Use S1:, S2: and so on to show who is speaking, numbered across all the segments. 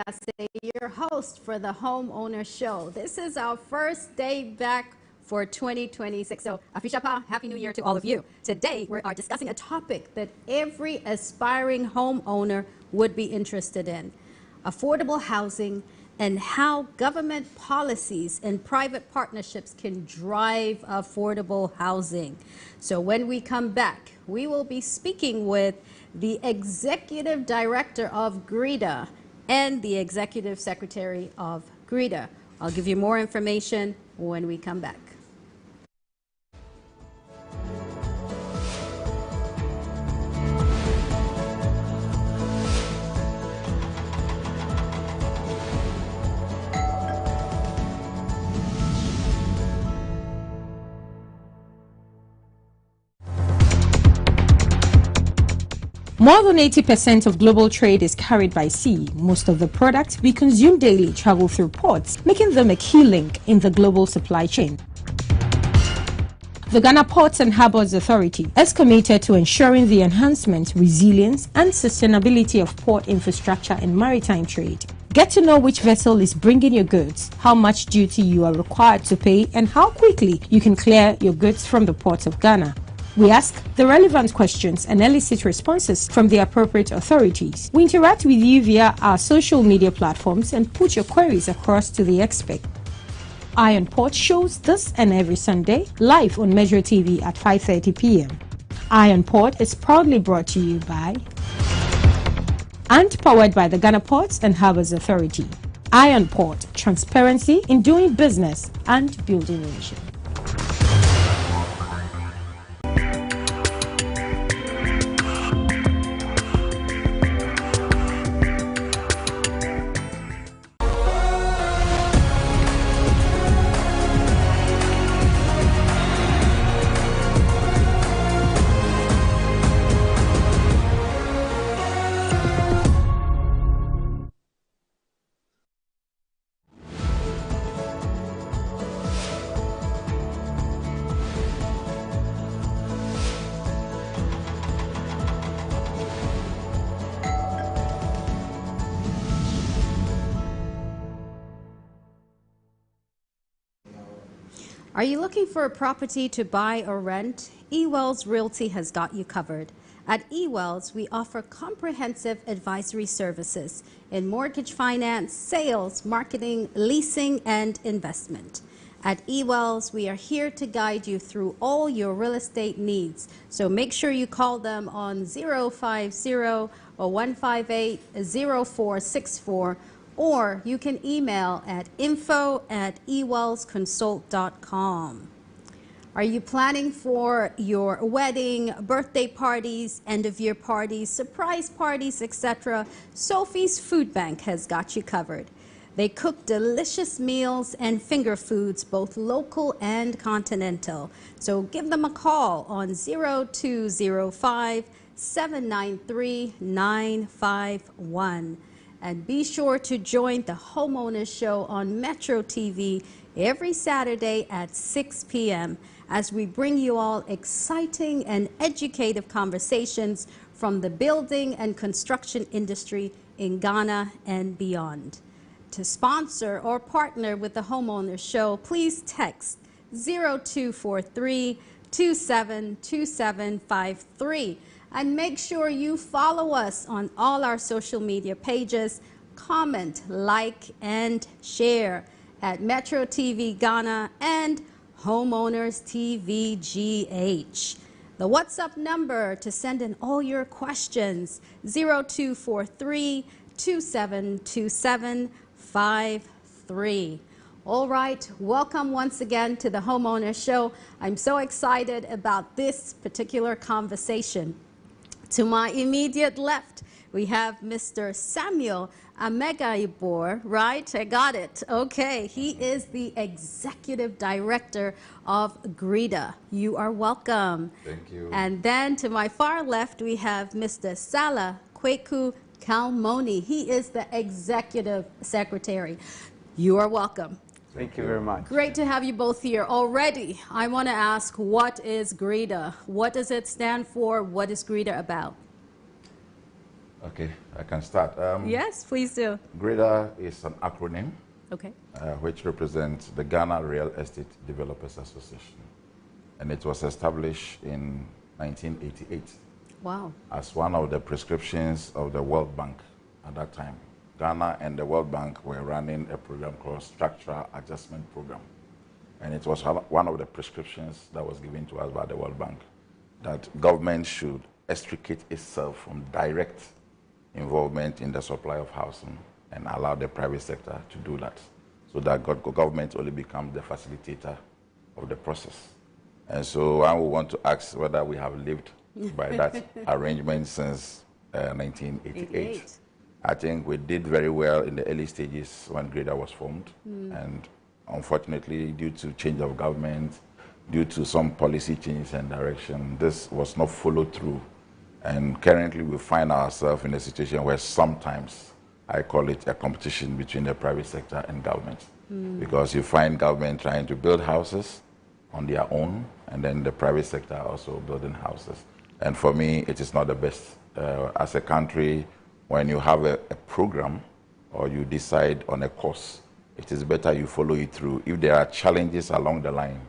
S1: Atiase, your host for the Homeowner Show. This is our first day back for 2026. So, Afishapa, Happy New Year to all of you. Today, we are discussing a topic that every aspiring homeowner would be interested in: affordable housing and how government policies and private partnerships can drive affordable housing. So when we come back, we will be speaking with the Executive Director of GREDA and the Executive Secretary of GREDA. I'll give you more information when we come back.
S2: More than 80% of global trade is carried by sea. Most of the products we consume daily travel through ports, making them a key link in the global supply chain. The Ghana Ports and Harbours Authority is committed to ensuring the enhancement, resilience and sustainability of port infrastructure and maritime trade. Get to know which vessel is bringing your goods, how much duty you are required to pay, and how quickly you can clear your goods from the ports of Ghana. We ask the relevant questions and elicit responses from the appropriate authorities. We interact with you via our social media platforms and put your queries across to the expert. Iron Port shows this and every Sunday live on Metro TV at 5:30 p.m. Iron Port is proudly brought to you by and powered by the Ghana Ports and Harbours Authority. Iron Port, transparency in doing business and building a nation.
S1: Are you looking for a property to buy or rent? eWells Realty has got you covered. At eWells, we offer comprehensive advisory services in mortgage finance, sales, marketing, leasing, and investment. At eWells, we are here to guide you through all your real estate needs. So make sure you call them on 050 or 158-0464, or you can email at info@ewellsconsult.com. Are you planning for your wedding, birthday parties, end-of-year parties, surprise parties, etc.? Sophie's Food Bank has got you covered. They cook delicious meals and finger foods, both local and continental. So give them a call on 0205-793-951. And be sure to join the Homeowner Show on Metro TV every Saturday at 6 p.m. as we bring you all exciting and educative conversations from the building and construction industry in Ghana and beyond. To sponsor or partner with the Homeowner Show, please text 0243-272753. And make sure you follow us on all our social media pages. Comment, like, and share at Metro TV Ghana and Homeowners TV GH. The WhatsApp number to send in all your questions, 0243-272753. All right, welcome once again to the Homeowner Show. I'm so excited about this particular conversation. To my immediate left, we have Mr. Samuel Amegayibor, right? I got it. Okay, he is the Executive Director of GREDA. You are welcome.
S3: Thank you.
S1: And then to my far left, we have Mr. Salah Kweku Kalmoni. He is the Executive Secretary. You are welcome.
S4: Thank you very much.
S1: Great to have you both here. Already, I want to ask, what is GREDA? What does it stand for? What is GREDA about?
S3: Okay, I can start.
S1: Yes, please do.
S3: GREDA is an acronym
S1: Okay.
S3: which represents the Ghana Real Estate Developers Association. And it was established in 1988
S1: Wow.
S3: as one of the prescriptions of the World Bank at that time. Ghana and the World Bank were running a program called Structural Adjustment Program. And it was one of the prescriptions that was given to us by the World Bank, that government should extricate itself from direct involvement in the supply of housing and allow the private sector to do that, so that government only becomes the facilitator of the process. And so I would want to ask whether we have lived by that arrangement since 1988. I think we did very well in the early stages when GREDA was formed. And unfortunately, due to change of government, due to some policy changes and direction, this was not followed through. And currently we find ourselves in a situation where sometimes I call it a competition between the private sector and government. Because you find government trying to build houses on their own, and then the private sector also building houses. And for me, it is not the best. As a country, when you have a program or you decide on a course, it is better you follow it through. If there are challenges along the line,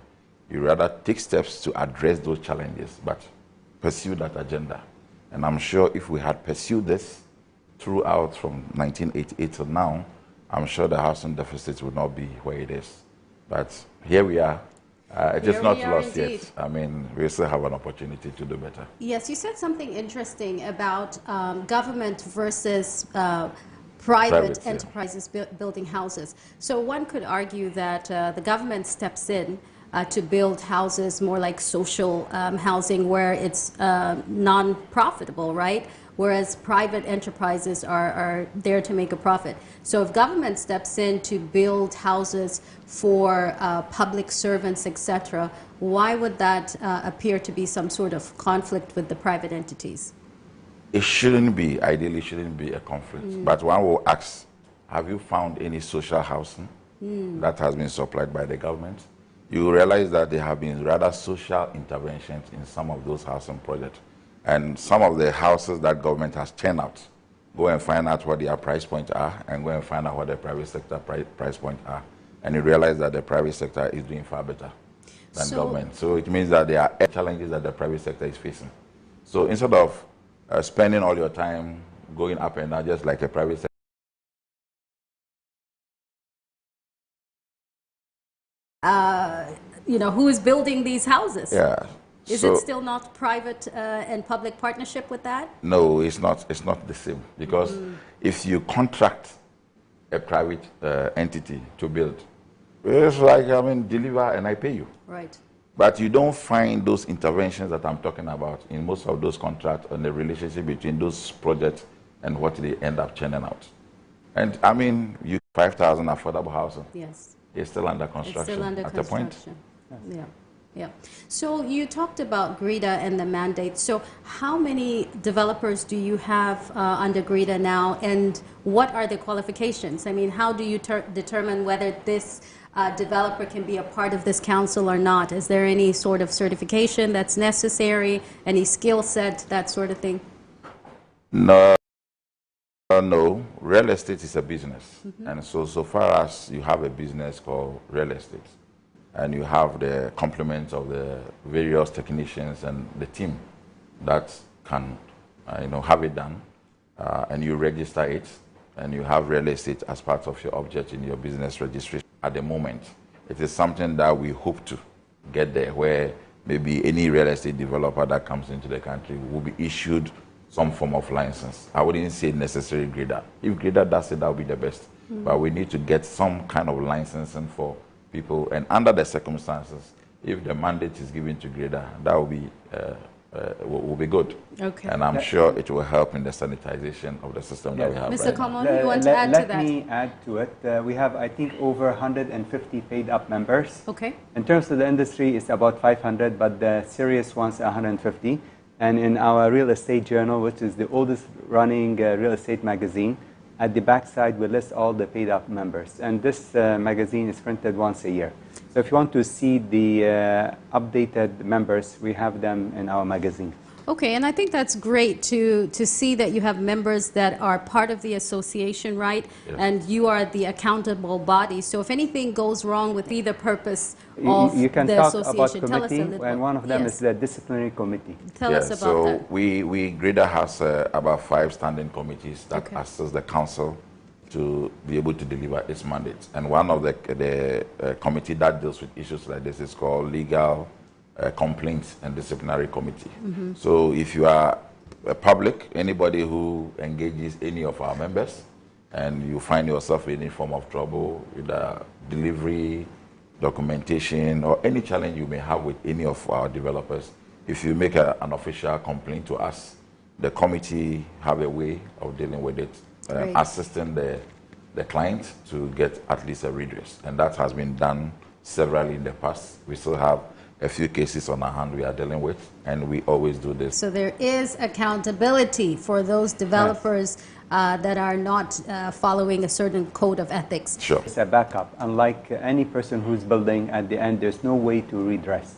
S3: you rather take steps to address those challenges, but pursue that agenda. And I'm sure if we had pursued this throughout from 1988 to now, I'm sure the housing deficit would not be where it is. But here we are. It is not lost yet. I mean, we still have an opportunity to do better.
S1: Yes, you said something interesting about government versus private enterprises building houses. So one could argue that the government steps in to build houses more like social housing where it's non-profitable, right? Whereas private enterprises are there to make a profit. So if government steps in to build houses for public servants, etc., why would that appear to be some sort of conflict with the private entities?
S3: It shouldn't be, ideally shouldn't be a conflict. But one will ask, have you found any social housing that has been supplied by the government? You realize that there have been rather social interventions in some of those housing projects. And some of the houses that government has churned out, go and find out what their price points are and go and find out what the private sector price points are. And you realize that the private sector is doing far better than government. So it means that there are challenges that the private sector is facing. So instead of spending all your time going up and down just like a private sector,
S1: you know, who is building these houses?
S3: yeah.
S1: Is it still not private and public partnership with that?
S3: No, it's not. It's not the same, because if you contract a private entity to build, it's like, I mean, deliver and I pay you.
S1: Right.
S3: But you don't find those interventions that I'm talking about in most of those contracts and the relationship between those projects and what they end up churning out. And I mean, 5,000 affordable housing.
S1: Yes.
S3: It's still under construction.
S1: It's still under
S3: at
S1: construction.
S3: The point.
S1: Yeah. Yeah. So you talked about GREDA and the mandate. So how many developers do you have under GREDA now, and what are the qualifications? I mean, how do you determine whether this developer can be a part of this council or not? Is there any sort of certification that's necessary, any skill set, that sort of thing?
S3: No. No, real estate is a business. And so far as you have a business called real estate, and you have the complement of the various technicians and the team that can have it done, and you register it, and you have real estate as part of your object in your business registration. At the moment, it is something that we hope to get there, where maybe any real estate developer that comes into the country will be issued some form of license. I wouldn't say necessarily GREDA. If GREDA does it, that would be the best. But we need to get some kind of licensing for people, and under the circumstances, if the mandate is given to GREDA, that will be good. Okay. And I'm sure it will help in the sanitization of the system that we have.
S1: Mr. Kalmoni, you want to add to that?
S4: Let me add to it. We have, I think, over 150 paid-up members. Okay. In terms of the industry, it's about 500, but the serious ones are 150. And in our real estate journal, which is the oldest running real estate magazine, at the backside we list all the paid-up members. And this magazine is printed once a year. So if you want to see the updated members, we have them in our magazine.
S1: Okay, and I think that's great to see that you have members that are part of the association, right?
S3: Yes.
S1: And you are the accountable body. So if anything goes wrong with the purpose of
S4: you can
S1: the
S4: talk
S1: association,
S4: about
S1: tell us a
S4: committee,
S1: little.
S4: and one of them
S1: Yes.
S4: is the disciplinary committee.
S1: Tell us about
S3: so
S1: that.
S3: we GREDA has about 5 standing committees that
S1: Okay.
S3: assist the council to be able to deliver its mandate. And one of the committee that deals with issues like this is called Legal Complaints and Disciplinary Committee. So if you are a public, anybody who engages any of our members, and you find yourself in any form of trouble, either delivery, documentation, or any challenge you may have with any of our developers, if you make an official complaint to us, the committee have a way of dealing with it,
S1: Great.
S3: assisting the client to get at least a redress. And that has been done severally in the past. We still have a few cases on our hand we are dealing with, and we always do this.
S1: So there is accountability for those developers that are not following a certain code of ethics.
S3: Sure.
S4: It's a backup. Unlike any person who's building, at the end, there's no way to redress.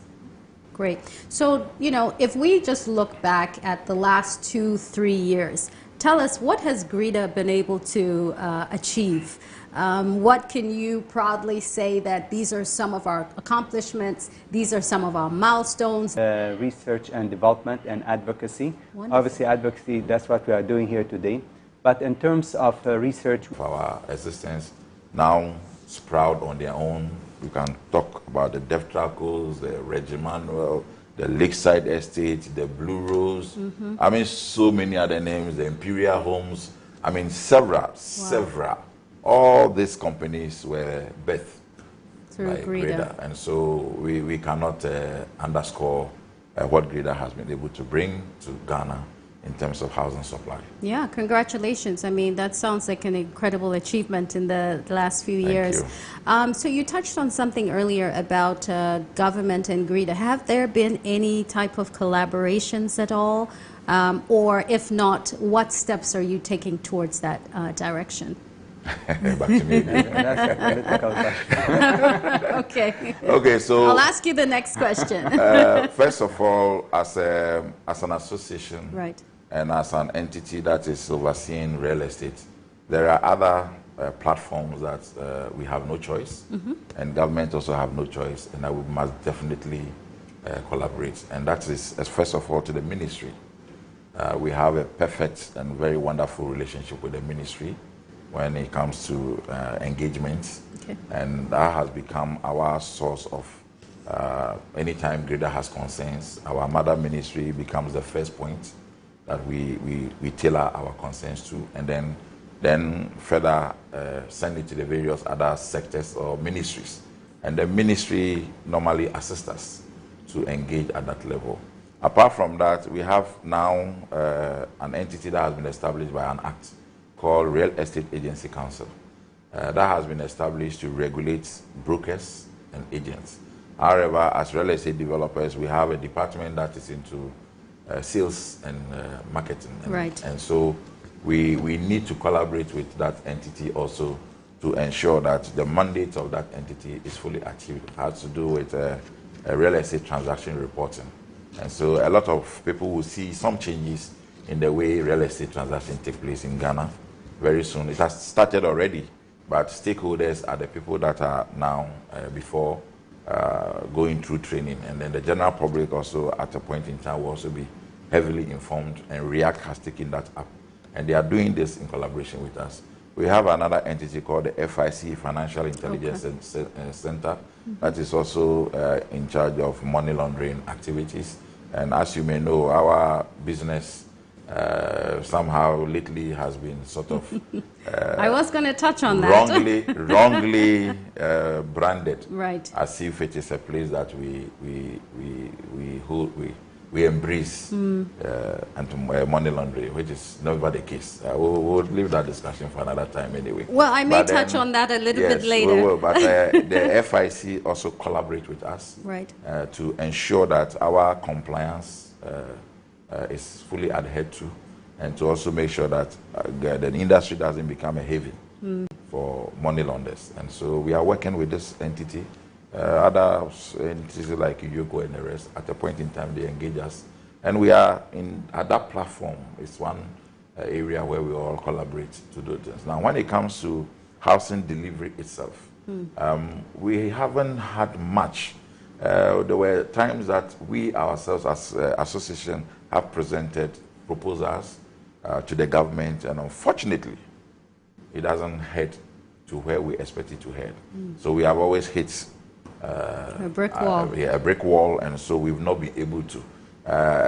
S1: Great. So, you know, if we just look back at the last 2-3 years, tell us, what has GREDA been able to achieve? What can you proudly say that these are some of our accomplishments, these are some of our milestones?
S4: Research and development and advocacy.
S1: Wonderful.
S4: Obviously, advocacy, that's what we are doing here today. But in terms of research,
S3: Our assistants now sprout on their own. We can talk about the Deaf Trackles, the Regimanuel, the Lakeside Estate, the Blue Rose. I mean, so many other names, the Imperial Homes. I mean, several. All these companies were birthed
S1: Through
S3: by
S1: GREDA.
S3: GREDA. And so we cannot underscore what GREDA has been able to bring to Ghana in terms of housing supply.
S1: Yeah, congratulations. I mean, that sounds like an incredible achievement in the last few years.
S3: Thank you.
S1: So you touched on something earlier about government and GREDA. Have there been any type of collaborations at all? Or if not, what steps are you taking towards that direction?
S3: Back to me again.
S4: that's a political question.
S1: Okay.
S3: Okay, so
S1: I'll ask you the next question.
S3: first of all, as an association,
S1: Right.
S3: and as an entity that is overseeing real estate, there are other platforms that we have no choice, and government also have no choice, and that we must definitely collaborate. And that is, first of all, to the ministry. We have a perfect and very wonderful relationship with the ministry when it comes to engagement,
S1: Okay.
S3: and that has become our source of anytime GREDA has concerns, our mother ministry becomes the first point that we tailor our concerns to, and then further send it to the various other sectors or ministries. And the ministry normally assists us to engage at that level. Apart from that, we have now an entity that has been established by an act called Real Estate Agency Council. That has been established to regulate brokers and agents. However, as real estate developers, we have a department that is into sales and marketing.
S1: Right.
S3: And so we need to collaborate with that entity also to ensure that the mandate of that entity is fully achieved. It has to do with real estate transaction reporting. And so a lot of people will see some changes in the way real estate transactions take place in Ghana very soon. It has started already, but stakeholders are the people that are now before going through training. And then the general public also at a point in time will also be heavily informed, and REACT has taken that up. And they are doing this in collaboration with us. We have another entity called the FIC, Financial Intelligence Center, that is also in charge of money laundering activities. And as you may know, our business somehow lately has been sort of
S1: I was going to touch on that.
S3: wrongly branded,
S1: Right.
S3: as if it is a place that we embrace money laundering, which is never the case. We'll leave that discussion for another time anyway.
S1: Well, I may
S3: But
S1: touch
S3: then,
S1: on that a little
S3: yes,
S1: bit later.
S3: we will, but the FIC also collaborate with us
S1: Right.
S3: to ensure that our compliance is fully adhered to, and to also make sure that the industry doesn't become a haven for money launderers. And so we are working with this entity. Other entities like Yoko and the rest, at a point in time, they engage us, And we are at that platform. It's one area where we all collaborate to do things. Now, when it comes to housing delivery itself, we haven't had much. There were times that we ourselves as association have presented proposals to the government, and unfortunately, it doesn't head to where we expect it to head. So we have always hit
S1: a brick wall.
S3: A brick wall, and so we've not been able to,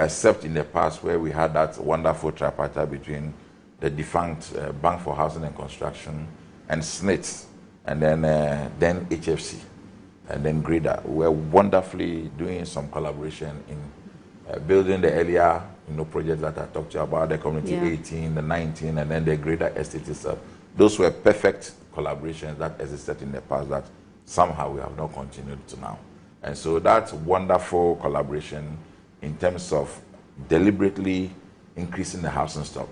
S3: except in the past where we had that wonderful tripartite between the defunct Bank for Housing and Construction and SNITS, and then HFC, and then GREDA. We're wonderfully doing some collaboration in building the earlier projects that I talked to you about, the Community 18, the 19, and then the GREDA estate itself. Those were perfect collaborations that existed in the past that somehow we have not continued to now. And so that wonderful collaboration in terms of deliberately increasing the housing stock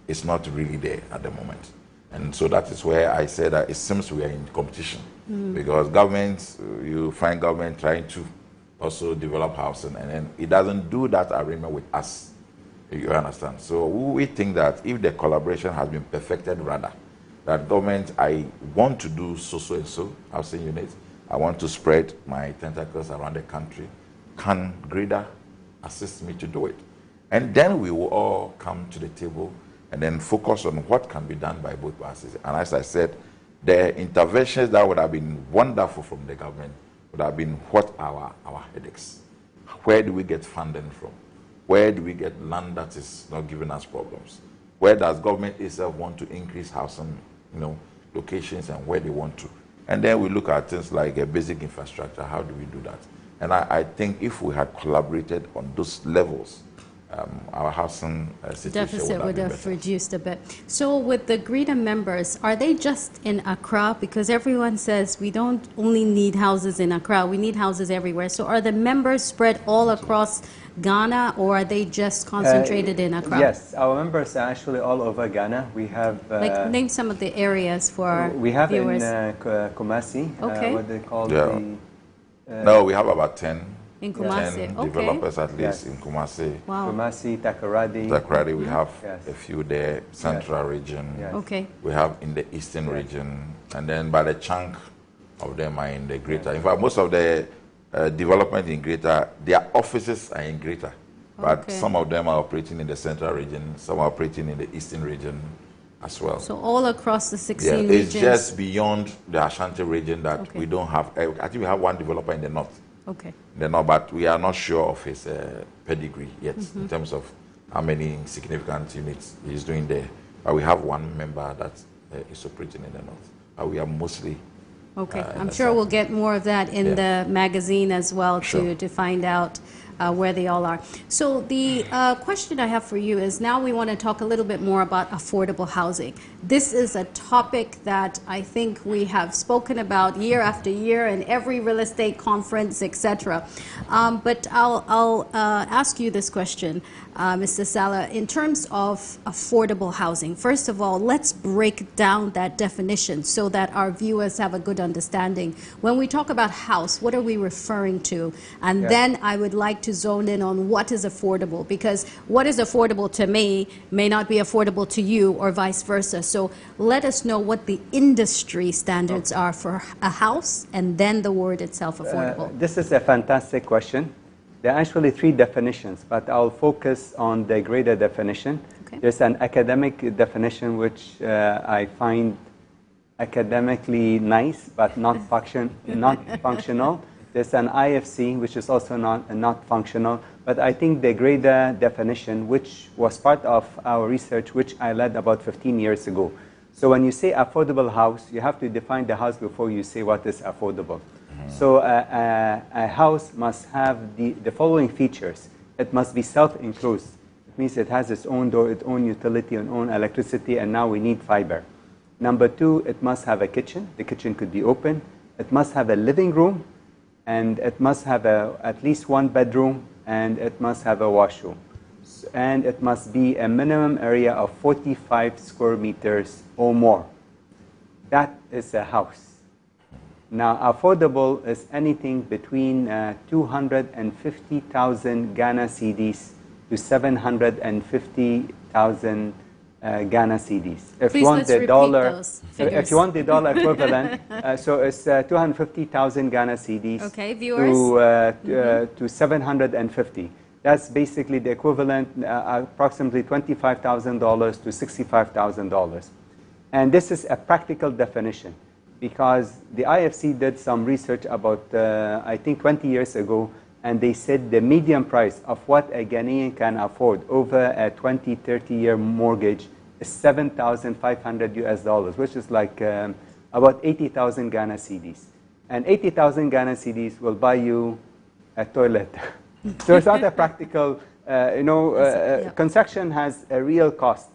S3: is not really there at the moment. And so that is where I said that it seems we are in competition, because government, you find government trying to also develop housing, and then it doesn't do that arrangement with us. You understand? So we think that if the collaboration has been perfected, rather, that government, I want to do so and so housing units, I want to spread my tentacles around the country. Can GREDA assist me to do it? And then we will all come to the table and then focus on what can be done by both parties. And as I said, the interventions that would have been wonderful from the government would have been what our headaches. Where do we get funding from? Where do we get land that is not giving us problems? Where does government itself want to increase housing, locations, and where they want to? And then we look at things like a basic infrastructure. How do we do that? And I think if we had collaborated on those levels, our housing situation
S1: deficit would have reduced a bit. So with the GREDA members, are they just in Accra? Because everyone says we don't only need houses in Accra, we need houses everywhere. So are the members spread all across Ghana, or are they just concentrated in Accra?
S4: Yes, our members are actually all over Ghana. We have...
S1: name some of the areas for our
S4: we have
S1: viewers.
S4: In Kumasi, what they call
S3: no, we have about 10.
S1: In Kumasi,
S3: 10 developers at least in Kumasi.
S1: Wow.
S4: Kumasi, Takoradi.
S3: Takoradi, we have a few there, Central region.
S4: Yes.
S1: Okay.
S3: We have in the Eastern region, and then by the chunk of them are in the Greater. In fact, most of the development in Greater, their offices are in Greater, but some of them are operating in the Central region, some are operating in the Eastern region as well.
S1: So all across the 16 regions.
S3: It's just beyond the Ashanti region that we don't have. I think we have one developer in the north.
S1: Okay.
S3: But we are not sure of his pedigree yet in terms of how many significant units he's doing there. But we have one member that is operating in the north. But we are mostly.
S1: Okay, I'm sure we'll get more of that in the magazine as well to find out where they all are. So the question I have for you is, now we want to talk a little bit more about affordable housing. This is a topic that I think we have spoken about year after year in every real estate conference, etc. But I'll ask you this question, Mr. Salah, in terms of affordable housing. First of all, let's break down that definition so that our viewers have a good understanding. When we talk about house, what are we referring to? And then I would like to zone in on what is affordable, because what is affordable to me may not be affordable to you, or vice versa. So let us know what the industry standards are for a house, and then the word itself, affordable.
S4: This is a fantastic question. There are actually 3 definitions, but I'll focus on the GREDA definition. Okay. There's an academic definition which I find academically nice, but not functional. There's an IFC, which is also not functional. But I think the GREDA definition, which was part of our research, which I led about 15 years ago. So when you say affordable house, you have to define the house before you say what is affordable. So a house must have the following features. It must be self-enclosed. It means it has its own door, its own utility, its own electricity, and now we need fiber. Number 2, it must have a kitchen. The kitchen could be open. It must have a living room, and it must have at least 1 bedroom, and it must have a washroom. And it must be a minimum area of 45 square meters or more. That is a house. Now, affordable is anything between 250,000 Ghana cedis to 750,000 Ghana cedis.
S1: If you want the dollar,
S4: if you want the dollar equivalent, so it's 250,000 Ghana cedis.
S1: Okay, viewers.
S4: To 750. That's basically the equivalent, approximately $25,000 to $65,000. And this is a practical definition, because the IFC did some research about, I think, 20 years ago, and they said the median price of what a Ghanaian can afford over a 20, 30-year mortgage is $7,500 US, which is like about 80,000 Ghana cedis. And 80,000 Ghana cedis will buy you a toilet. So it's not a practical, construction has a real cost.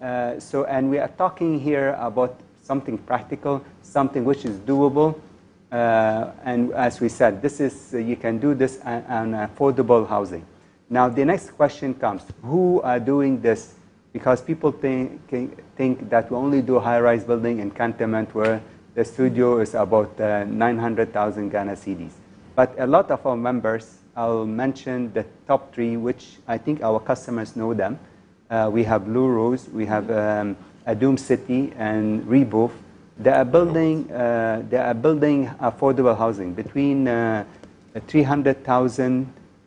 S4: And we are talking here about something practical, something which is doable. And as we said, this is you can do this on affordable housing. Now the next question comes: who are doing this? Because people think that we only do high-rise building in Cantonment, where the studio is about 900,000 Ghana cedis. But a lot of our members, I'll mention the top 3, which I think our customers know them. We have Blue Rose, we have Adum City, and Reboof. They are building affordable housing between 300,000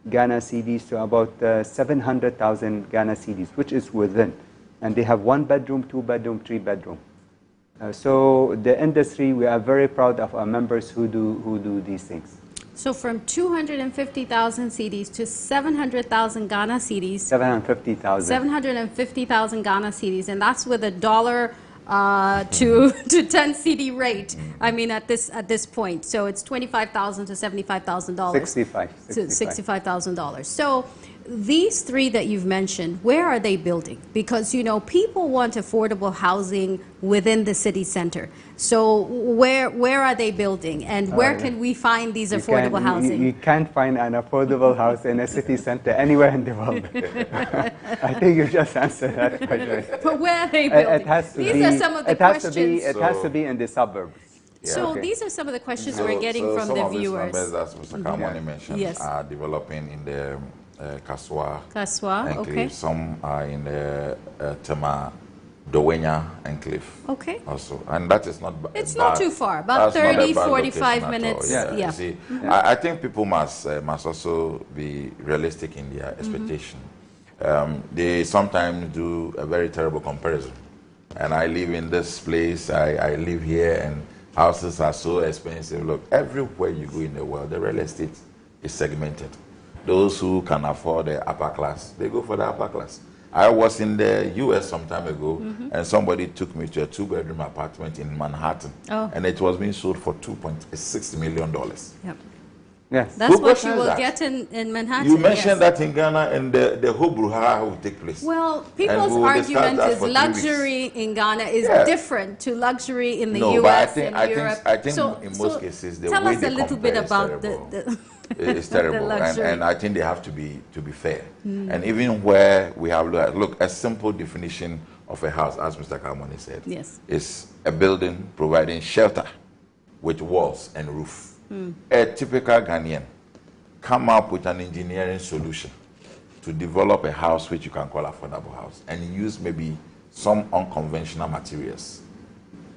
S4: Ghana cedis to about 700,000 Ghana cedis, which is within. And they have 1 bedroom, 2 bedroom, 3 bedroom. So the industry, we are very proud of our members who do these things.
S1: So from 250,000 cedis to 700,000 Ghana cedis.
S4: 750,000.
S1: 750,000 Ghana cedis, and that's with a dollar to 10 CD rate. I mean, at this point, so it's $25,000 to $75,000. $65,000. So these 3 that you've mentioned, where are they building? Because people want affordable housing within the city center. So where are they building, and where can we find these affordable housing?
S4: You can't find an affordable house in a city center anywhere in the world. I think you just answered that question.
S1: But where are they building? These are some of the questions.
S4: It has to be in the suburbs.
S3: Yeah,
S1: so these are some of the questions we're getting from the viewers.
S3: Some of these members, as Mr. Kalmoni mentioned, are developing in the Kaswa enclave. Some are in the Tema Dowenya enclave.
S1: Okay.
S3: Also, and that is not.
S1: It's not too far. About 30, 45 minutes.
S3: Yeah. You see, I think people must also be realistic in their expectation. They sometimes do a very terrible comparison. And I live in this place. I live here, and houses are so expensive. Look, everywhere you go in the world, the real estate is segmented. Those who can afford the upper class, they go for the upper class. I was in the U.S. some time ago, and somebody took me to a 2-bedroom apartment in Manhattan, and it was being sold for $2.6 million.
S1: Yep.
S4: Yes.
S1: That's what you will get in Manhattan.
S3: You mentioned that in Ghana, and the whole brouhaha will take place.
S1: Well, people's argument is luxury in Ghana is different to luxury in the U.S. and Europe.
S3: I think in most cases, the
S1: tell
S3: way
S1: us a little bit about
S3: it's terrible, and I think they have to be fair. And even where we have look, a simple definition of a house, as Mr. Kalmoni said, is a building providing shelter with walls and roof. A typical Ghanaian come up with an engineering solution to develop a house which you can call affordable house, and use maybe some unconventional materials.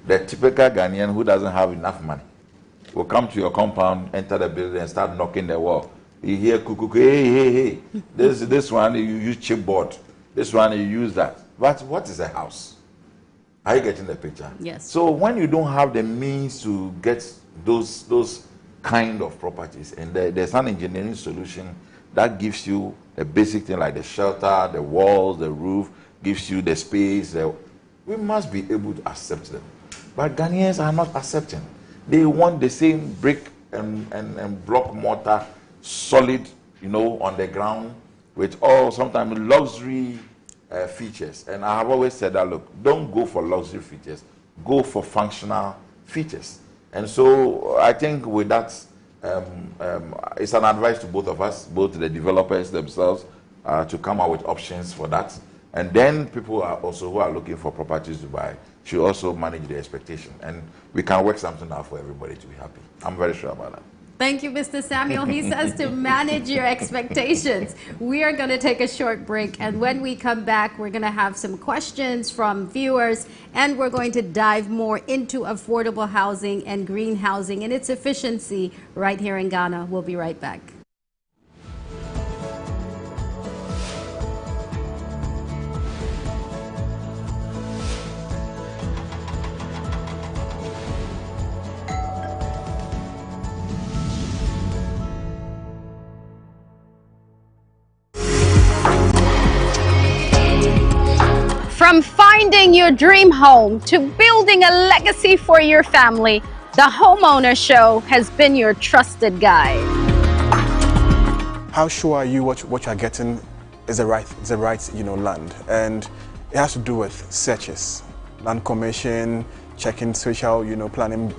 S3: The typical Ghanaian who doesn't have enough money will come to your compound, enter the building, and start knocking the wall. You hear kukuku, hey. This one you use chipboard. This one you use that. But what is a house? Are you getting the picture?
S1: Yes.
S3: So when you don't have the means to get those kind of properties, and there's an engineering solution that gives you a basic thing like the shelter, the walls, the roof, gives you the space. We must be able to accept them. But Ghanaians are not accepting. They want the same brick and block mortar, solid, on the ground, with all sometimes luxury features. And I have always said that, look, don't go for luxury features, go for functional features. And so I think with that, it's an advice to both of us, both the developers themselves, to come out with options for that. And then people are also who are looking for properties to buy should also manage their expectation. And we can work something out for everybody to be happy. I'm very sure about that.
S1: Thank you, Mr. Samuel. He says to manage your expectations. We are going to take a short break, and when we come back, we're going to have some questions from viewers, and we're going to dive more into affordable housing and green housing and its efficiency right here in Ghana. We'll be right back. From finding your dream home to building a legacy for your family, the Homeowner Show has been your trusted guide.
S5: How sure are you what you're getting is the right land? And it has to do with searches, land commission, checking social planning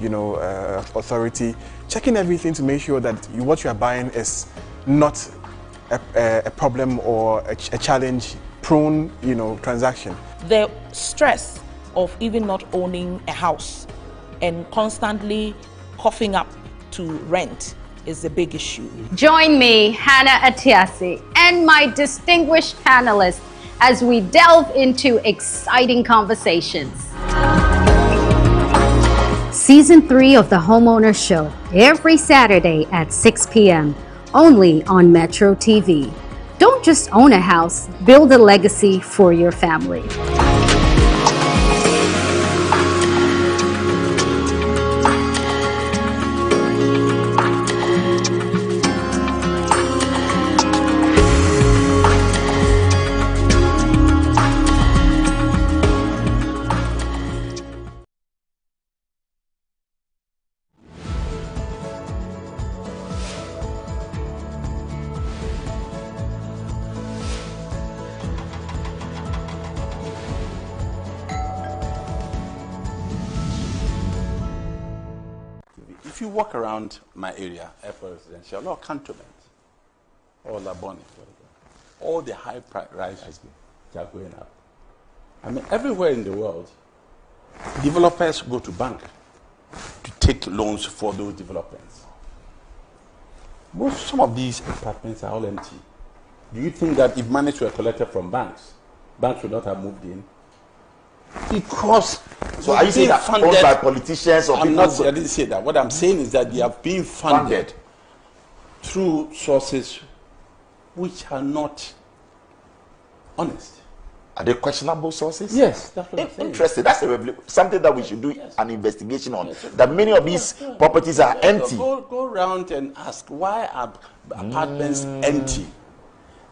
S5: authority, checking everything to make sure that what you are buying is not a problem or a challenge prone transaction.
S6: The stress of even not owning a house and constantly coughing up to rent is a big issue.
S1: Join me, Hanna Atiase, and my distinguished panelists as we delve into exciting conversations. Season 3 of the Homeowner Show, every Saturday at 6 p.m., only on Metro TV. Don't just own a house, build a legacy for your family.
S7: If you walk around my area, Airport Residential, or Cantonment, or Laboni, all the high rises are going up. I mean, everywhere in the world, developers go to bank to take loans for those developments. Some of these apartments are all empty. Do you think that if money were collected from banks would not have moved in? Because
S8: so are you saying that funded by politicians or people?
S7: I didn't say that. What I'm saying is that they are being funded through sources which are not honest.
S8: Are they questionable sources?
S7: Yes, that's what I'm saying.
S8: Interesting. That's something that we should do an investigation on. That many of these properties are empty.
S7: Go around and ask, why are apartments empty?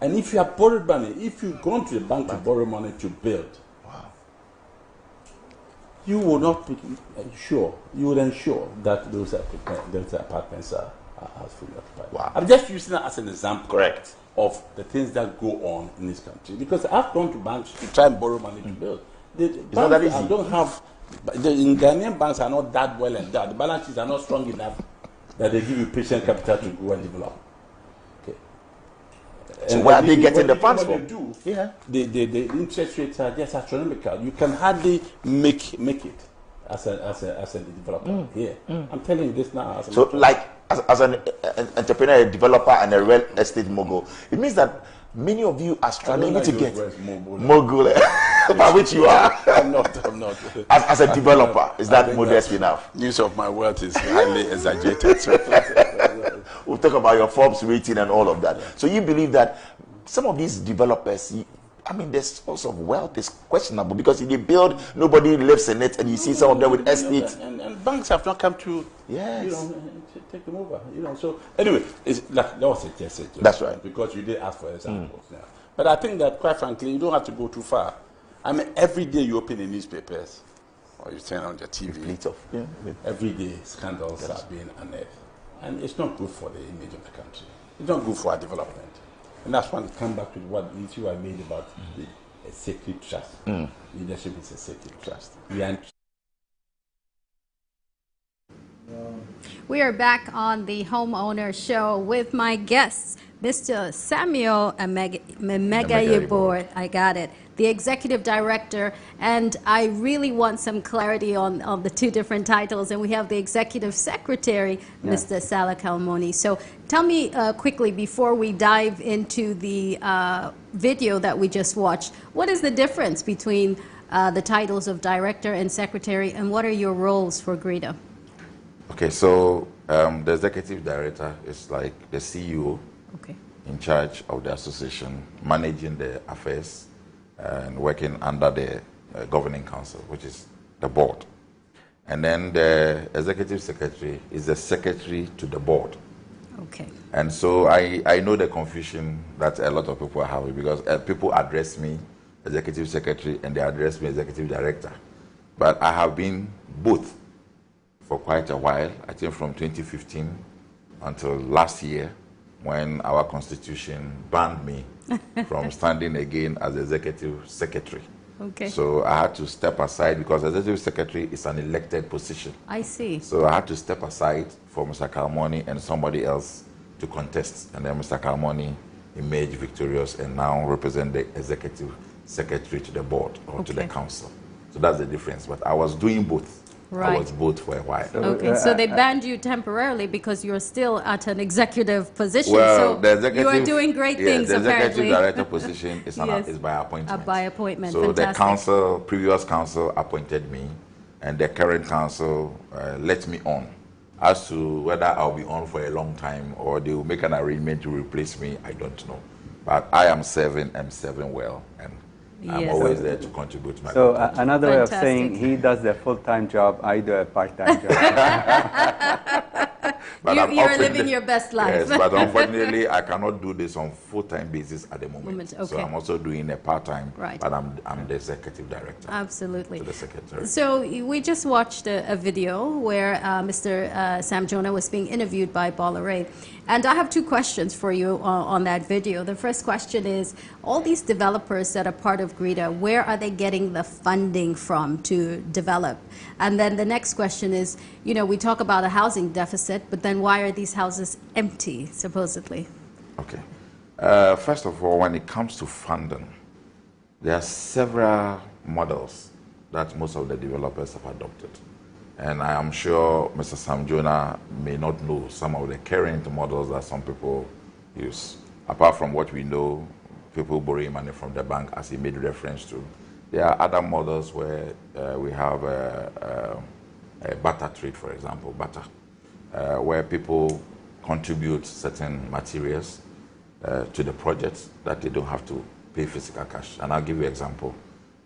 S7: And if you have borrowed money, if you've gone to the bank to borrow money to build, you will not be sure. You will ensure that those apartments are fully occupied.
S8: Wow.
S7: I'm just using that as an example.
S8: Correct.
S7: Of the things that go on in this country, because I've gone to banks to try and borrow money to build. It's
S8: not that easy.
S7: I don't have. The Ghanaian banks are not that well endowed. The balance sheets are not strong enough that they give you patient capital to go and develop. Okay.
S8: So where are they getting the funds from?
S7: The interest rates are just astronomical. You can hardly make it as a developer here. I'm telling you this now.
S8: As an entrepreneur, a developer, and a real estate mogul, it means that many of you are struggling to get mogul, by which you are.
S7: I'm not.
S8: As a developer, is that modest enough?
S7: Use of my words is highly exaggerated.
S8: We'll talk about your Forbes rating and all of that. So you believe that some of these developers, their source of wealth is questionable because if they build, nobody lives in it, and you see some of them with estates.
S7: And banks have not come to take them over. So anyway, that was just a joke.
S8: That's right.
S7: Because you did ask for examples. Yeah. But I think that, quite frankly, you don't have to go too far. Every day you open the newspapers or you turn on your TV, every day scandals are being unearthed. And it's not good for the image of the country. It's not good for our development. And that's when it comes back to what the issue I made about a sacred trust. Leadership is a sacred trust.
S1: We are back on the Homeowner Show with my guests, Mr. Samuel Amegayibor, I got it, the Executive Director, and I really want some clarity on the two different titles. And we have the Executive Secretary, Mr. Salah Kalmoni. So tell me quickly, before we dive into the video that we just watched, what is the difference between the titles of Director and Secretary, and what are your roles for GREDA?
S3: Okay, so the Executive Director is like the CEO, in charge of the association, managing the affairs and working under the Governing Council, which is the board. And then the Executive Secretary is the secretary to the board.
S1: Okay.
S3: And so I know the confusion that a lot of people are having, because people address me Executive Secretary and they address me Executive Director. But I have been both for quite a while, I think from 2015 until last year, when our constitution banned me from standing again as Executive Secretary.
S1: Okay.
S3: So I had to step aside, because Executive Secretary is an elected position.
S1: I see.
S3: So I had to step aside for Mr. Kalmoni and somebody else to contest. And then Mr. Kalmoni emerged victorious and now represent the Executive Secretary to the board or to the council. So that's the difference. But I was doing both.
S1: Right.
S3: I was both for a while.
S1: Okay, so they banned you temporarily because you're still at an executive position.
S3: Well,
S1: so
S3: the executive,
S1: you are doing great things,
S3: the
S1: apparently.
S3: Executive Director position is, is by appointment.
S1: By appointment,
S3: so
S1: fantastic.
S3: The council, previous council appointed me, and the current council let me on. As to whether I'll be on for a long time or they will make an arrangement to replace me, I don't know. But I am serving well, and I'm always there to contribute to my
S4: So another way of saying, he does the full-time job, I do a part-time job.
S1: But you're living your best life.
S3: Yes, but unfortunately, I cannot do this on full-time basis at the moment.
S1: Okay.
S3: So I'm also doing a part-time,
S1: right.
S3: But I'm the Executive Director.
S1: Absolutely.
S3: To the Secretary.
S1: So we just watched a video where Mr. Sam Jonah was being interviewed by Bolloré. And I have two questions for you on that video. The first question is, all these developers that are part of GREDA, where are they getting the funding from to develop? And then the next question is, you know, we talk about a housing deficit, but then why are these houses empty, supposedly?
S3: Okay. First of all, when it comes to funding, there are several models that most of the developers have adopted. And I am sure Mr. Sam Jonah may not know some of the current models that some people use. Apart from what we know, people borrowing money from the bank, as he made reference to. There are other models where we have a barter trade, for example, barter, where people contribute certain materials to the project that they don't have to pay physical cash. And I'll give you an example.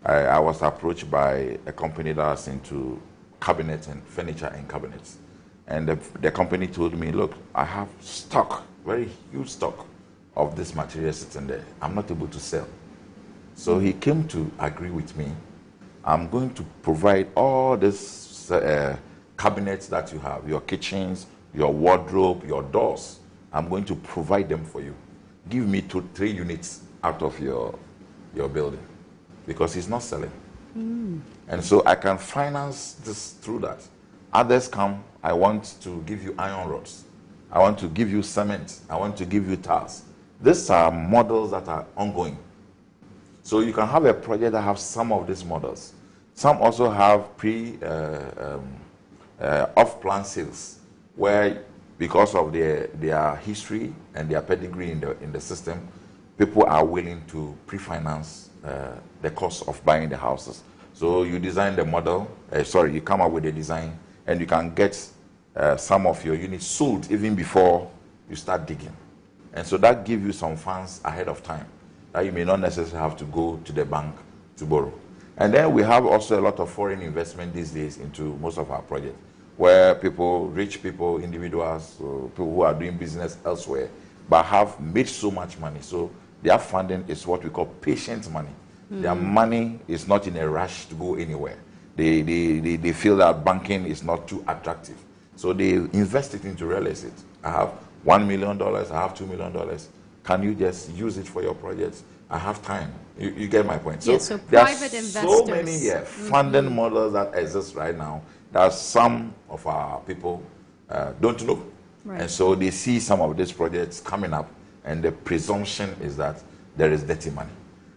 S3: I was approached by a company that's into cabinets and furniture and cabinets. And the company told me, look, I have stock, very huge stock of this material sitting there. I'm not able to sell. So he came to agree with me. I'm going to provide all these cabinets that you have, your kitchens, your wardrobe, your doors. I'm going to provide them for you. Give me 2-3 units out of your building, because he's not selling. And so I can finance this through that. Others come, I want to give you iron rods. I want to give you cement. I want to give you tiles. These are models that are ongoing. So you can have a project that has some of these models. Some also have off-plan sales, where because of their history and their pedigree in the system, people are willing to pre-finance the cost of buying the houses. So you design the model, you come up with a design, and you can get some of your units sold even before you start digging. And so that gives you some funds ahead of time that you may not necessarily have to go to the bank to borrow. And then we have also a lot of foreign investment these days into most of our projects, where people, rich people, individuals, people who are doing business elsewhere, but have made so much money. So their funding is what we call patient money. Their money is not in a rush to go anywhere. They feel that banking is not too attractive. So they invest it into real estate. I have $1 million, I have $2 million. Can you just use it for your projects? I have time. You get my point.
S1: So, so private investors.
S3: So many funding models that exist right now that some of our people don't know. Right. And so they see some of these projects coming up, and the presumption is that there is dirty money.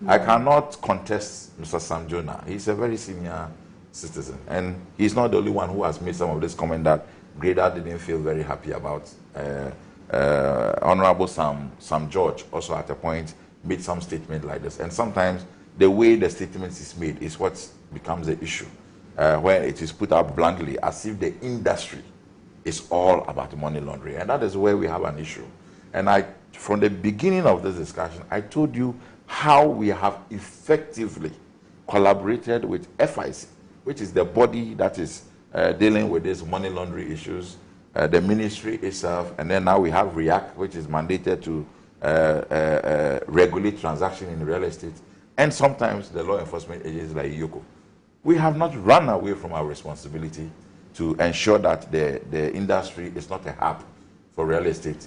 S3: I cannot contest Mr. Sam Jonah. He's a very senior citizen, and he's not the only one who has made some of this comment that GREDA didn't feel very happy about. Honorable Sam George also at a point made some statement like this, and sometimes the way the statement is made is what becomes the issue, where it is put out bluntly as if the industry is all about money laundering, and that is where we have an issue. And from the beginning of this discussion, I told you how we have effectively collaborated with FIC, which is the body that is dealing with these money laundering issues, the ministry itself, and then now we have REACT, which is mandated to regulate transactions in real estate, and sometimes the law enforcement agencies like Yoko. We have not run away from our responsibility to ensure that the industry is not a hub for real estate,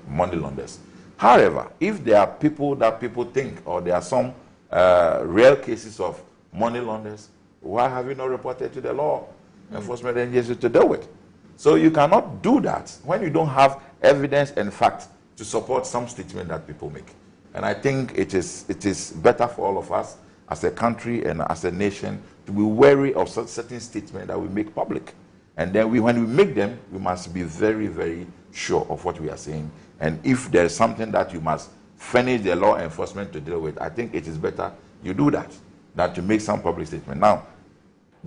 S3: money launderers. However, if there are people that people think, or there are some real cases of money launderers, why have you not reported to the law enforcement agencies to deal with? So you cannot do that when you don't have evidence and fact to support some statement that people make. And I think it is better for all of us as a country and as a nation to be wary of such certain statements that we make public. And then when we make them, we must be very, very sure of what we are saying. And if there is something that you must furnish the law enforcement to deal with, I think it is better you do that than to make some public statement. Now,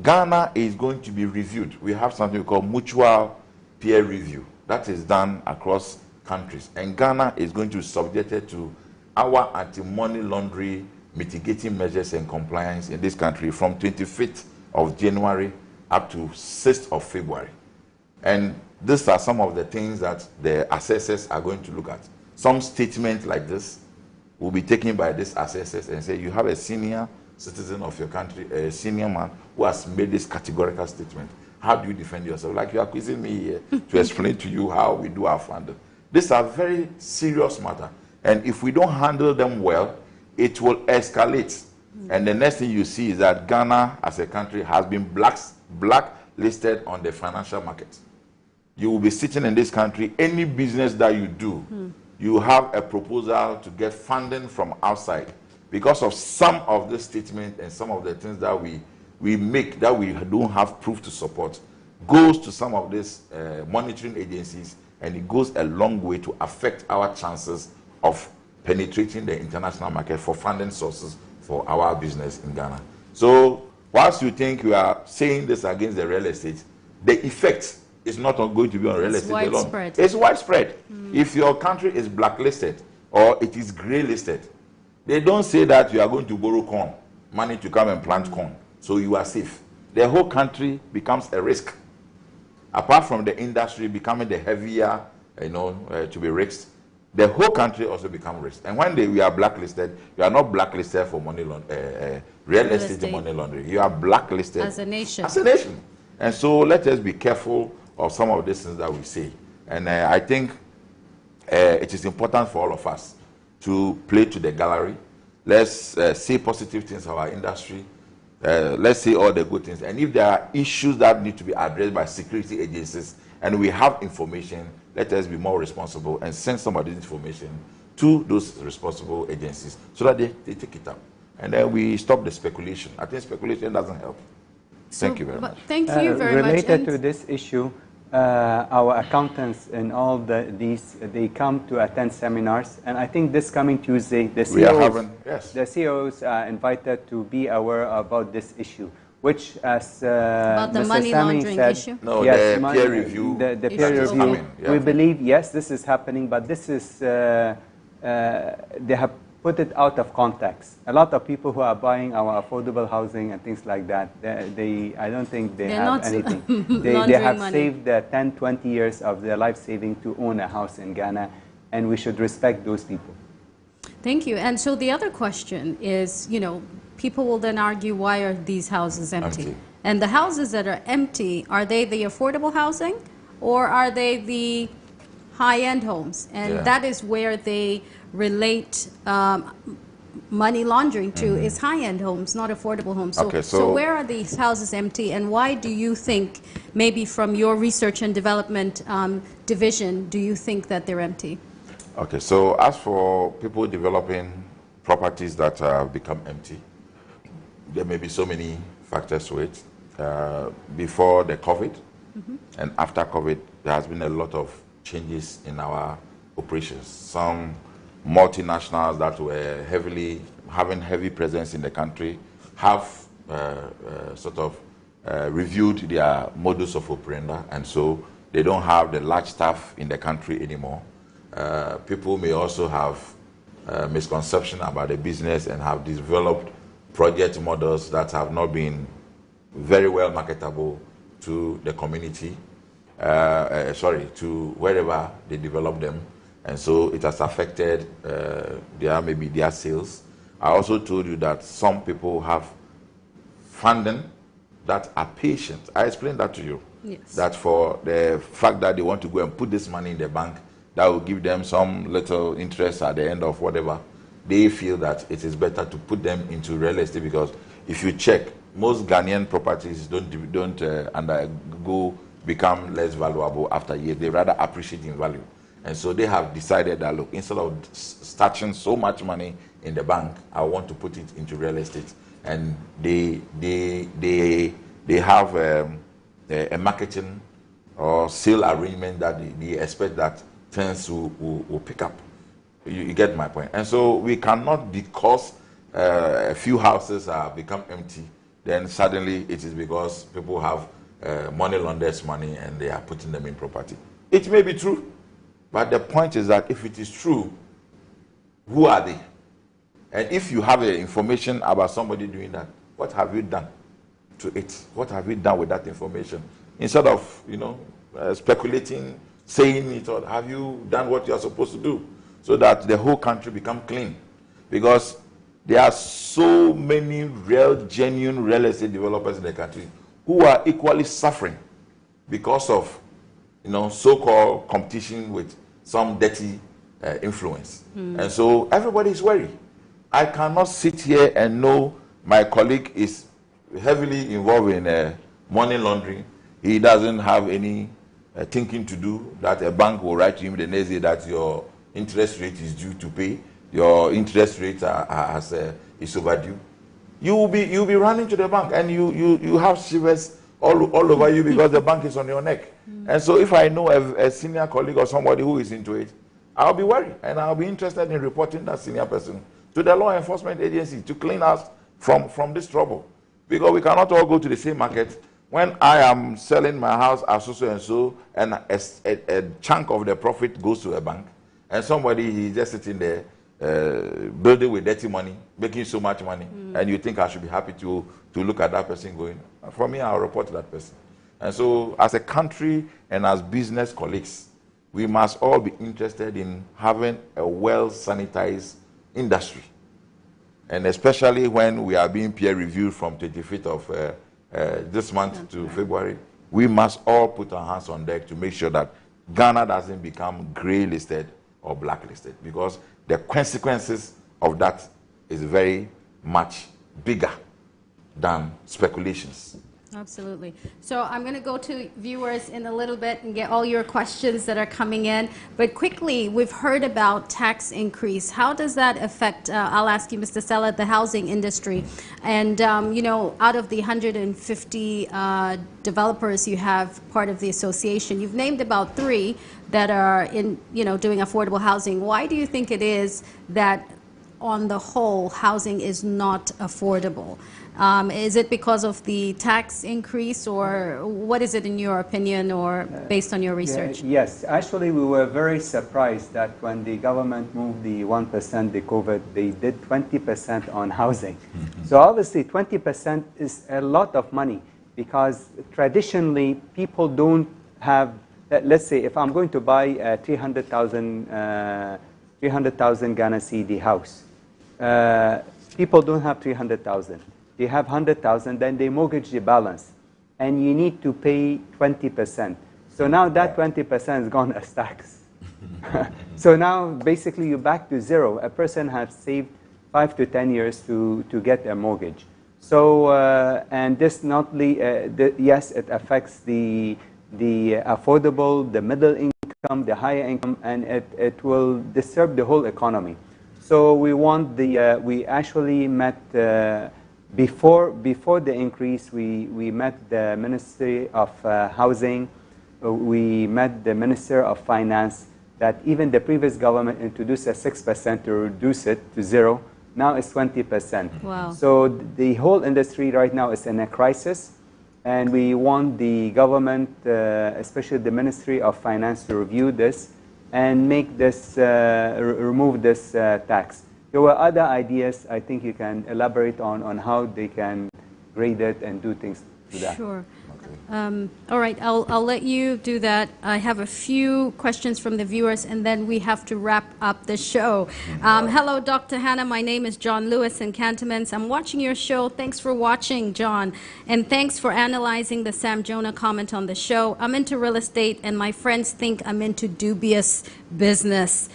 S3: Ghana is going to be reviewed. We have something we call mutual peer review. That is done across countries. And Ghana is going to be subjected to our anti-money laundering mitigating measures and compliance in this country from 25th of January up to 6th of February. And these are some of the things that the assessors are going to look at. Some statement like this will be taken by these assessors and say, you have a senior citizen of your country, a senior man who has made this categorical statement. How do you defend yourself? Like you are quizzing me here to explain to you how we do our funding. These are very serious matters. And if we don't handle them well, it will escalate. And the next thing you see is that Ghana as a country has been blacklisted on the financial market. You will be sitting in this country, any business that you do, you have a proposal to get funding from outside because of some of the statements and some of the things that we make that we don't have proof to support, goes to some of these monitoring agencies, and it goes a long way to affect our chances of penetrating the international market for funding sources for our business in Ghana. So whilst you think you are saying this against the real estate, the effect is not going to be on real estate alone. It's widespread. If your country is blacklisted or it is grey listed, they don't say that you are going to borrow corn, money to come and plant corn, so you are safe. The whole country becomes a risk. Apart from the industry becoming the heavier, to be risked, the whole country also becomes risk. And when we are blacklisted, you are not blacklisted for money real estate money laundering. You are blacklisted
S1: as a nation.
S3: As a nation. And so let us be careful of some of these things that we say. And I think it is important for all of us to play to the gallery. Let's say positive things about our industry. Let's say all the good things. And if there are issues that need to be addressed by security agencies and we have information, let us be more responsible and send some of this information to those responsible agencies so that they take it up. And then we stop the speculation. I think speculation doesn't help. Thank you very much.
S1: Thank you very much.
S4: Related to this issue, our accountants and all they come to attend seminars. And I think this coming Tuesday, the CEOs are invited to be aware about this issue. Which, as
S1: about the
S4: Mr.
S1: money
S4: Sami
S1: laundering
S4: said,
S1: issue?
S3: No, yes, the peer review.
S4: The peer review. We believe, yes, this is happening, but this is, they have put it out of context. A lot of people who are buying our affordable housing and things like that, I don't think they're have anything. They have saved 10, 20 years of their life saving to own a house in Ghana, and we should respect those people.
S1: Thank you. And so the other question is, people will then argue, why are these houses empty? And the houses that are empty, are they the affordable housing or are they the high-end homes? And that is where they relate money laundering to, is high-end homes, not affordable homes. So where are these houses empty, and why do you think, maybe from your research and development division, do you think that they're empty?
S3: Okay, so as for people developing properties that have become empty. There may be so many factors to it. Before the COVID and after COVID, there has been a lot of changes in our operations. Some multinationals that were having heavy presence in the country have sort of reviewed their modus of operandi, and so they don't have the large staff in the country anymore. People may also have misconception about the business and have developed project models that have not been very well marketable to the community, to wherever they develop them. And so it has affected their sales. I also told you that some people have funding that are patient. I explained that to you.
S1: Yes.
S3: That for the fact that they want to go and put this money in the bank, that will give them some little interest at the end of whatever, they feel that it is better to put them into real estate, because if you check, most Ghanaian properties don't become less valuable after years. They rather appreciate in value. And so they have decided that, look, instead of stashing so much money in the bank, I want to put it into real estate. And they have a marketing or sale arrangement that they expect that things will pick up. You get my point. And so we cannot, because a few houses have become empty, then suddenly it is because people have money launders money and they are putting them in property. It may be true, but the point is that if it is true, who are they? And if you have information about somebody doing that, what have you done to it? What have you done with that information? Instead of, speculating, saying it, or have you done what you are supposed to do so that the whole country become clean? Because there are so many genuine real estate developers in the country who are equally suffering because of, so-called competition with some dirty influence. And so everybody is worried. I cannot sit here and know my colleague is heavily involved in money laundering. He doesn't have any thinking to do, that a bank will write to him the next day that your interest rate is due to pay, your interest rate is overdue. You will be running to the bank, and you have shivers all over you because the bank is on your neck. And so if I know a senior colleague or somebody who is into it, I'll be worried, and I'll be interested in reporting that senior person to the law enforcement agency to clean us from this trouble. Because we cannot all go to the same market. When I am selling my house as so and a chunk of the profit goes to a bank, and somebody is just sitting there building with dirty money, making so much money, and you think I should be happy to look at that person going, for me, I'll report to that person. And so as a country and as business colleagues, we must all be interested in having a well-sanitized industry. And especially when we are being peer reviewed from 25th of this month to February, we must all put our hands on deck to make sure that Ghana doesn't become grey listed or blacklisted, because the consequences of that is very much bigger than speculations.
S1: Absolutely. So I'm going to go to viewers in a little bit and get all your questions that are coming in. But quickly, we've heard about tax increase. How does that affect, I'll ask you, Mr. Salah, the housing industry? And, out of the 150 developers you have part of the association, you've named about 3 that are in, doing affordable housing. Why do you think it is that, on the whole, housing is not affordable? Is it because of the tax increase, or what is it in your opinion, or based on your research?
S4: Yes, actually we were very surprised that when the government moved the 1%, the COVID, they did 20% on housing. So obviously 20% is a lot of money, because traditionally people don't have, let's say if I'm going to buy a 300,000 Ghana cedi house, people don't have 300,000. They have 100,000, then they mortgage the balance, and you need to pay 20%. So now that 20% is gone as tax. So now basically you're back to zero. A person has saved 5 to 10 years to get a mortgage. So and this not yes, it affects the affordable, the middle income, the higher income, and it will disturb the whole economy. So we want the, we actually met, before the increase, we met the Ministry of Housing, we met the Minister of Finance, that even the previous government introduced a 6% to reduce it to 0. Now it's 20%.
S1: Wow.
S4: So the whole industry right now is in a crisis, and we want the government, especially the Ministry of Finance, to review this and make this, remove this tax. There were other ideas I think you can elaborate on how they can grade it and do things to that.
S1: Sure. All right, I'll let you do that. I have a few questions from the viewers, and then we have to wrap up the show. Hello, Dr. Hanna. My name is John Lewis in Cantonments. I'm watching your show. Thanks for watching, John. And thanks for analyzing the Sam Jonah comment on the show. I'm into real estate, and my friends think I'm into dubious business.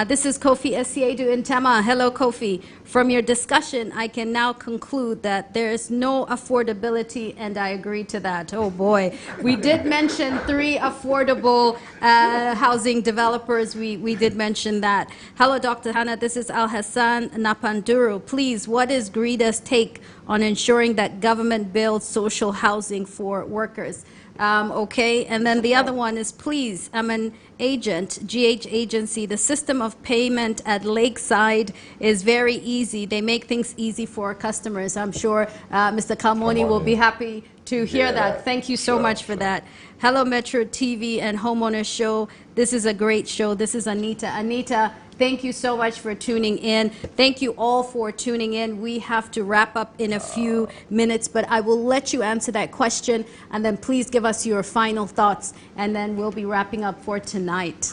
S1: This is Kofi Esiedu in Tema. Hello, Kofi. From your discussion, I can now conclude that there is no affordability, and I agree to that. Oh boy, we did mention 3 affordable housing developers. We did mention that. Hello, Dr. Hanna. This is Al Hassan Napanduru. Please, what is GREDA's take on ensuring that government builds social housing for workers? Okay, and then the other one is, please, I'm an agent, GH agency. The system of payment at Lakeside is very easy. They make things easy for customers. I'm sure Mr. Kalmoni will be happy to hear that. Thank you so much for that. Hello, Metro TV and Homeowner Show. This is a great show. This is Anita. Anita, thank you so much for tuning in. Thank you all for tuning in. We have to wrap up in a few minutes, but I will let you answer that question, and then please give us your final thoughts, and then we'll be wrapping up for tonight.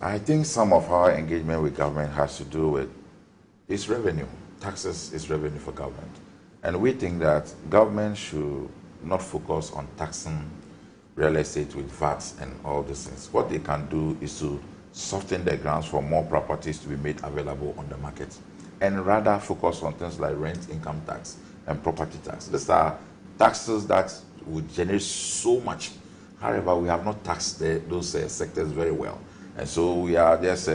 S3: I think some of our engagement with government has to do with its revenue. Taxes is revenue for government. And we think that government should not focus on taxing real estate with VAT and all these things. What they can do is to soften the grounds for more properties to be made available on the market, and rather focus on things like rent income tax and property tax. These are taxes that would generate so much. However, we have not taxed those sectors very well. And so we are just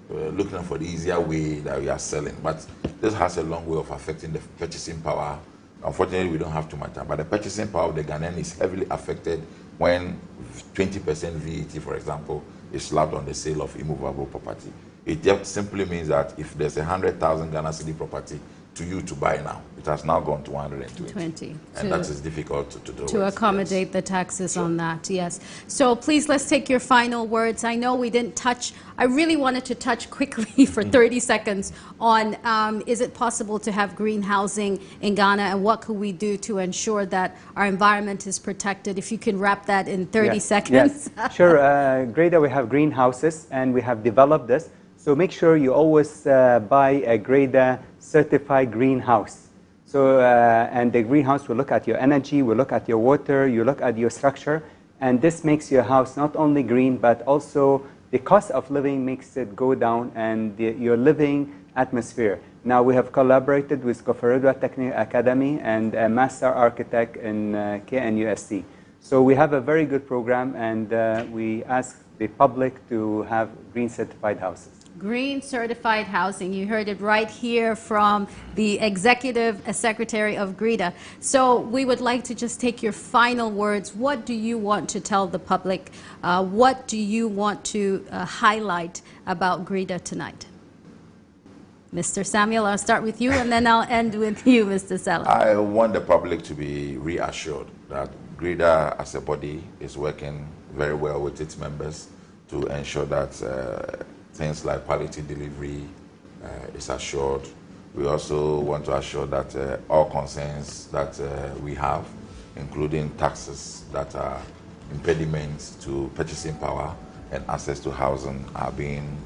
S3: looking for the easier way that we are selling. But this has a long way of affecting the purchasing power. Unfortunately, we don't have too much time. But the purchasing power of the Ghanaian is heavily affected when 20% VAT, for example, is slapped on the sale of immovable property. It just simply means that if there's 100,000 Ghana cedi property to you to buy now, it has now gone to 120. And that is difficult to do.
S1: To accommodate the taxes on that, yes. So please, let's take your final words. I know we didn't touch, I really wanted to touch quickly for 30 seconds on is it possible to have green housing in Ghana, and what could we do to ensure that our environment is protected? If you can wrap that in 30 seconds.
S4: Yes. Sure. GREDA, we have greenhouses, and we have developed this. So make sure you always buy a GREDA certified greenhouse. So, and the greenhouse will look at your energy, will look at your water, you look at your structure, and this makes your house not only green, but also the cost of living makes it go down, and your living atmosphere. Now we have collaborated with Koforidua Technical Academy and a master architect in KNUST. So we have a very good program, and we ask the public to have green certified houses.
S1: Green certified housing. You heard it right here from the Executive Secretary of GREDA. So we would like to just take your final words. What do you want to tell the public? What do you want to highlight about GREDA tonight? Mr. Samuel, I'll start with you, and then I'll end with you, Mr. Salah.
S3: I want the public to be reassured that GREDA as a body is working very well with its members to ensure that things like quality delivery is assured. We also want to assure that all concerns that we have, including taxes that are impediments to purchasing power and access to housing, are being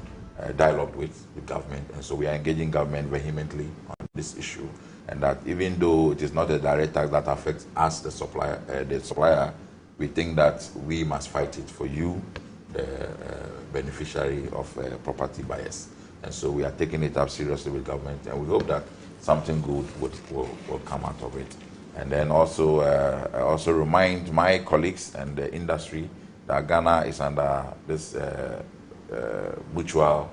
S3: dialogued with government. And so we are engaging government vehemently on this issue. And that even though it is not a direct tax that affects us, the supplier, we think that we must fight it for you, the beneficiary of property buyers. And so we are taking it up seriously with government, and we hope that something good will come out of it. And then also, I also remind my colleagues and the industry that Ghana is under this mutual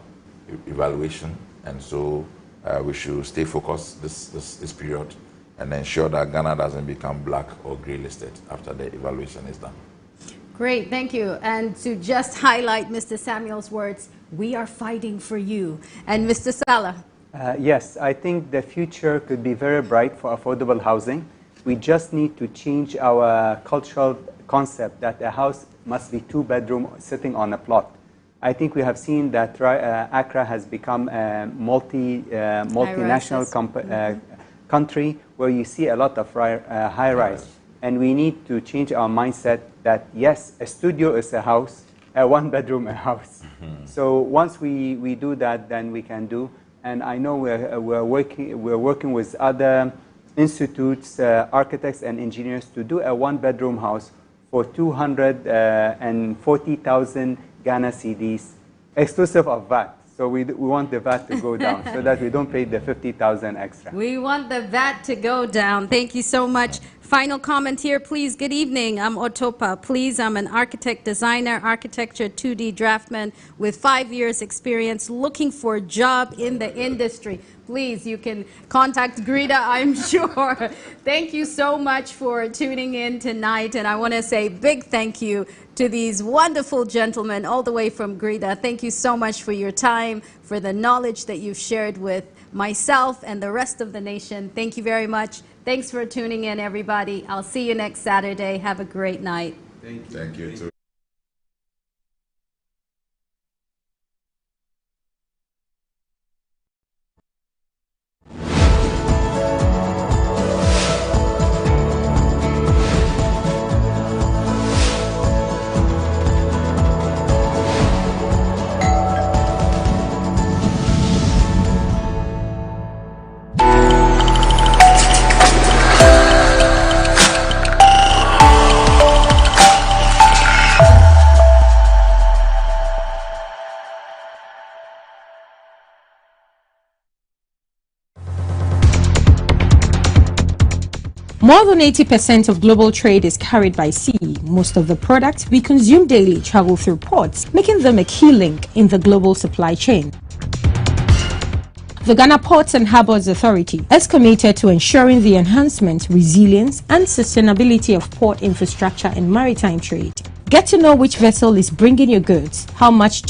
S3: evaluation, And so we should stay focused this period and ensure that Ghana doesn't become black or gray listed after the evaluation is done.
S1: Great, thank you. And to just highlight Mr. Samuel's words, we are fighting for you. And Mr. Salah?
S4: Yes, I think the future could be very bright for affordable housing. We just need to change our cultural concept that a house must be 2-bedroom sitting on a plot. I think we have seen that Accra has become a multinational country where you see a lot of high-rise. And we need to change our mindset that, yes, a studio is a house, a 1-bedroom a house. So once we do that, then we can do. And I know we're working with other institutes, architects and engineers to do a 1-bedroom house for 240,000 Ghana cedis, exclusive of VAT. So we want the VAT to go down so that we don't pay the 50,000 extra.
S1: We want the VAT to go down. Thank you so much. Final comment here, please. Good evening. I'm Otopa. Please, I'm an architect, designer, architecture, 2D draftsman with 5 years experience looking for a job in the industry. Please, you can contact GREDA, I'm sure. Thank you so much for tuning in tonight. And I want to say big thank you to these wonderful gentlemen all the way from GREDA. Thank you so much for your time, for the knowledge that you've shared with myself and the rest of the nation. Thank you very much. Thanks for tuning in, everybody. I'll see you next Saturday. Have a great night.
S3: Thank you. Thank you too.
S2: More than 80% of global trade is carried by sea. Most of the products we consume daily travel through ports, making them a key link in the global supply chain. The Ghana Ports and Harbours Authority is committed to ensuring the enhancement, resilience and sustainability of port infrastructure and maritime trade. Get to know which vessel is bringing your goods, how much